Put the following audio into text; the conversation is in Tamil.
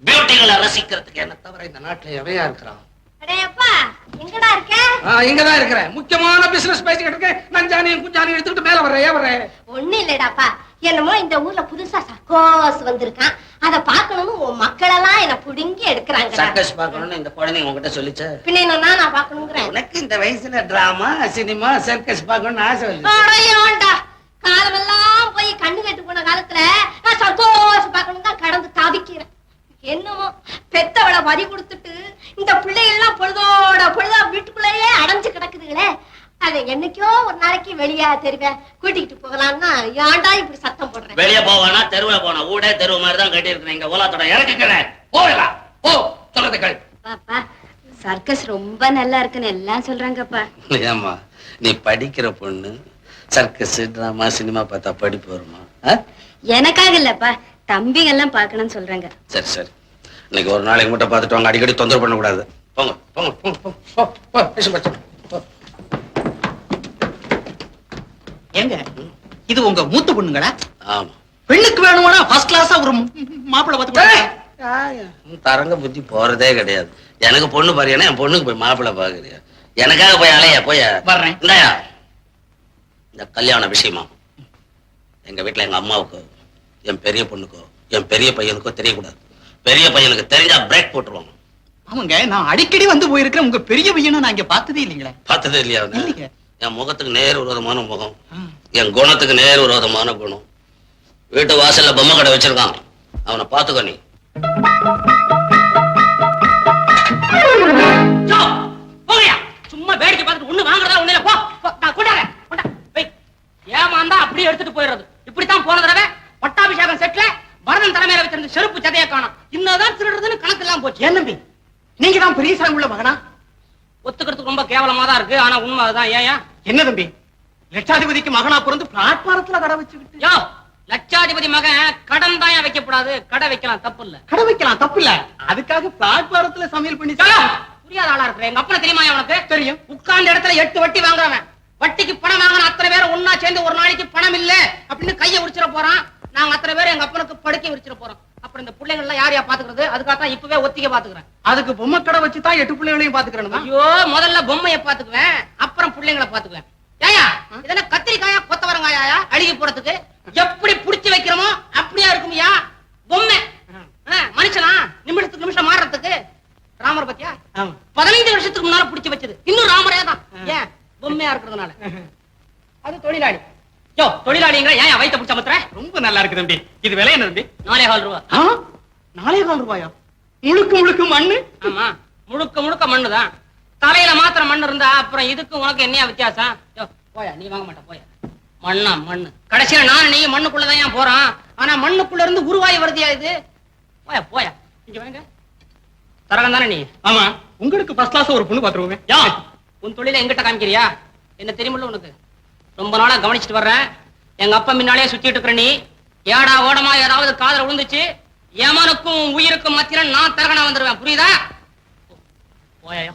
பியூட்டிகளை ரசிக்கிறதுக்கு என்ன தவிர இந்த நாட்டுல எவையா இருக்கிறான்? எங்கடா இருக்க? இங்கதான் இருக்கிறேன். முக்கியமான பிசினஸ் பேசிக்கிட்டு இருக்கேன். நஞ்சானியும் குஞ்சானியும் எடுத்துக்கிட்டு மேல வர்றேன். ஒண்ணு இல்லடாப்பா, என்னமோ இந்த ஊர்ல புதுசா சர்க்கஸ் வந்திருக்கான். அத பாக்கணும்னு உன் மக்கள் எல்லாம் என்ன புடுங்கி எடுக்கிறாங்க. சர்க்கஸ் பாக்கணும்னு இந்த குழந்தைங்க உங்ககிட்ட சொல்லிச்சு. பின்ன என்ன நான் பாக்கணுங்கிறேன். உனக்கு இந்த வயசுல டிராமா, சினிமா, சர்க்கஸ் பாக்கணும்னு ஆசை வந்து காலமெல்லாம் போய் கண்ணு கட்டு போன காலத்துல நான் சர்க்கஸ் பாக்கணும் தான் கடந்து தவிக்கிறேன். என்னமோ பெத்தவளை வரி கொடுத்துட்டு இந்த பிள்ளைகள்லாம் பொழுதா வீட்டுக்குள்ளேயே அடைஞ்சு கிடக்குதுங்களே. அதை என்னைக்கோ ஒரு நாளைக்கு வெளியே தெருவேன் கூட்டிக்கிட்டு போகலாம்னா ஏன்டா இப்படி சத்தம் போடுறேன்? வெளியே போவானா தெருவுல போனா ஊடே தெருவு மாதிரிதான் கட்டி இருக்கிறேன். இங்க ஓலாத்தோட இறக்குக்கிறேன். போகலாம் போ சொல்றதுகள். பாப்பா சர்க்கஸ் ரொம்ப நல்லா இருக்குன்னு எல்லாம் சொல்றாங்கப்பா. ஏமா நீ படிக்கிற பொண்ணு சர்க்கஸ் டிராமா சினிமா பார்த்தா படிப்பு வருமா? எனக்காக இல்லப்பா, தம்பிங்க எல்லாம் பாக்கணும்னு சொல்றாங்க. சரி சரி, இன்னைக்கு ஒரு நாளைக்கு மட்டும் பார்த்துட்டு வாங்க. அடிக்கடி தொந்தரவு பண்ண கூடாது. போங்க போங்க போங்க. ஏங்க இது உங்க மூத்த பொண்ணுங்களா? ஆமா. பெண்ணுக்கு வேணும்னா ஃபர்ஸ்ட் கிளாஸா ஒரு மாப்பிள்ளை பார்த்து தரங்க புத்தி போறதே கிடையாது. எனக்கு பொண்ணு பாருன்னா என் பொண்ணுக்கு போய் மாப்பிள்ளை பாக்குறியா? எனக்காக போய் அலையா போய் வர்றேன். இந்தாயா இந்த கல்யாண விஷயமா எங்க வீட்டுல எங்க அம்மாவுக்கோ என் பெரிய பொண்ணுக்கோ என் பெரிய பையனுக்கோ தெரியக்கூடாது. பெரிய பையனுக்கு தெரிஞ்சா பிரேக் போட்டுருவாங்க. ஆமாங்க, நான் அடிக்கடி வந்து போயிருக்கிறேன். உங்க பெரிய பையனை நான் இங்க பார்த்ததே இல்லைங்களே. பார்த்ததே இல்லையா? என் முகத்துக்கு நேர் விரோதமான முகம், என் குணத்துக்கு நேர் விரோதமான குணம். வீட்டு வாசல்ல பொம்மை கடை வச்சிருக்கான், அவனை பாத்துக்கோ. நீ சும்மா வேடிக்கை பார்த்துட்டு ஒண்ணு வாங்குறதா ஒண்ணு ஏமாந்தா அப்படியே எடுத்துட்டு போயிடுறது. இப்படித்தான் போன தடவை பட்டாபிஷேகம் செட்ல பரதன் தலைமையில வச்சிருந்த செருப்பு சதைய காணும். இன்னதான் திருடுறதுன்னு கணக்கு எல்லாம் போச்சு. ஏன் தம்பி நீங்க தான் பெரிய சாமி உள்ள மகனா? ஒத்துக்கிறதுக்கு ரொம்ப கேவலமா தான் இருக்கு, ஆனா உண்மை அதுதான். ஏன் என்ன தம்பி லட்சாதிபதிக்கு மகனா பிறந்து பிளாட்பாரத்துல கடை வச்சுக்கிட்டு? யோ, லட்சாதிபதி மகன் கடன் தான் வைக்கப்படாது, கடை வைக்கலாம், தப்பு இல்ல. கடை வைக்கலாம் தப்பு இல்ல, அதுக்காக பிளாட்பாரத்துல சமையல் பண்ணி புரியாத ஆளா இருக்கிற. எங்க அப்பனை தெரியுமா? உனக்கு தெரியும். உட்கார்ந்த இடத்துல 8 வட்டி வாங்குறவன். வட்டிக்கு பணம் வாங்கின அத்தனை பேரும் ஒன்னா சேர்ந்து ஒரு நாளைக்கு பணம் இல்ல அப்படின்னு கையை விரிச்சிட போறான். நாங்க அத்தனை பேரும் எங்க அப்பனுக்கு படுக்கை விரிச்சிட போறோம். அப்புறம் இந்த பிள்ளைகள் எல்லாம் யாரையா பாத்துக்கிறது? அதுக்காகத்தான் இப்பவே ஒத்திக்க பாத்துக்கிறேன். அதுக்கு பொம்மை கடை வச்சுதான் 8 பிள்ளைகளையும் பாத்துக்கிறேன். ஐயோ, முதல்ல பொம்மையை பாத்துக்குவேன், அப்புறம் பிள்ளைங்களை பாத்துக்குவேன். ஏயா இதென்ன கத்திரிக்காயா கொத்தவரங்காயா அழுகி போறதுக்கு? எப்படி புடிச்சு வைக்கிறோமோ அப்படியா இருக்கும்யா பொம்மை. மனுஷனா நிமிஷத்துக்கு நிமிஷம் மாறுறதுக்கு. ராமர் பத்தியா 15 வருஷத்துக்கு முன்னால புடிச்சு வச்சது இன்னும் ராமரே தான். ஏன் பொம்மையா இருக்கிறதுனால. அது தொழிலாளி. யோ, தொழிலாளிங்க ஏன் வயிற்ற புடிச்ச மத்துற? ரொம்ப நல்லா இருக்கு தம்பி. இது விலை என்ன தம்பி? 4,4 ரூபா. 4,4 ரூபாயா? முழுக்க முழுக்க மண்ணு? ஆமா, முழுக்க முழுக்க மண்ணுதான். தலையில மாத்திர மண்ணு இருந்தா அப்புறம் இதுக்கு உனக்கு என்னையா வித்தியாசம்? யோ போயா, நீ வாங்க மாட்ட போயா. மண்ணா மண்ணு. கடைசியில நான் நீ மண்ணுக்குள்ளதான் ஏன் போறான். ஆனா மண்ணுக்குள்ள இருந்து உருவாய் வருதியா இது? போயா போயா. இங்க வாங்க. தரகம் தானே நீ? ஆமா, உங்களுக்கு ஃபர்ஸ்ட் கிளாஸ் ஒரு பொண்ணு பாத்துருவோமே. யா, உன் தொழில எங்கிட்ட காமிக்கிறியா? என்ன தெரியுமில்ல உனக்கு? ரொம்ப நாளா கவனிச்சுட்டு வர்றேன். எங்க அப்பா முன்னாலே சுத்திட்டு இருக்கிற நீ ஏடா ஓடமா ஏதாவது காதல விழுந்துச்சு, ஏமானுக்கும் உயிருக்கும் மத்தியில நான் தரகனா வந்துருவேன். புரியுதா? போயா.